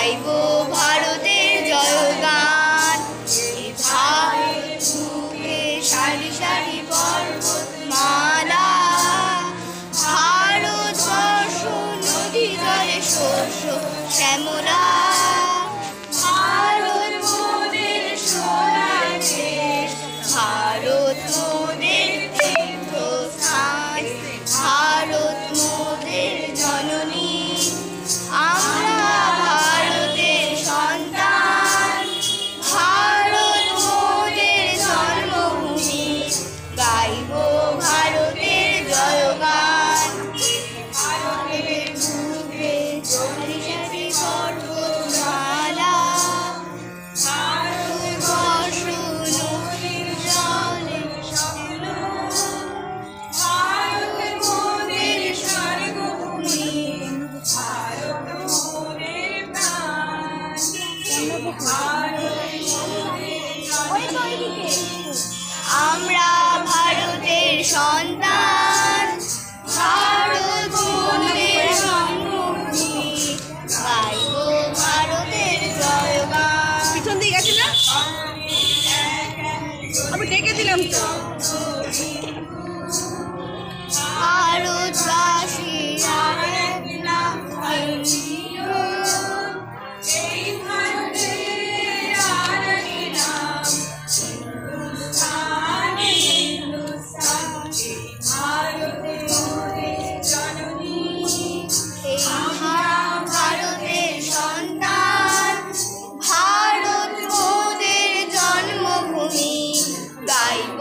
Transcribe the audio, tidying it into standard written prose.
গাইব ভারতের জয়গান। ভারত বুকে সারি সারি পর্বতমালা, ভারতবর্ষ নদী জলে শস্য শ্যামলা। ভারত মোদের সোনার দেশ, ভারত মোদের তীর্থস্থান, ভারত মোদের জননী। আমরা ভারতের সন্তান, ভারত মোদের জন্মভূমি, গাইব ভারতের জয়গান। ভারতের বুকে সারি সারি পর্বতমালা, ভারতবর্ষ নদীর জলে স্বপ্ন, ভারত মোদের স্বর্গভূমি, ভারত মোদের প্রাণ, আমরা ভারতের সন্তান, ভারত মোদের জন্মভূমি, গাইব ভারতের জয়গান। পিছন দিয়ে গেছে না, আমি ডেকে দিলাম তো। ভারতবাসীর আরেক নাম হিন্দু, এই ভারতের আরেক নাম হিন্দুস্তান। হিন্দুস্তান ভারত মোদের জননী, আমরা ভারতের সন্তান, ভারত মোদের জন্মভূমি, গাইব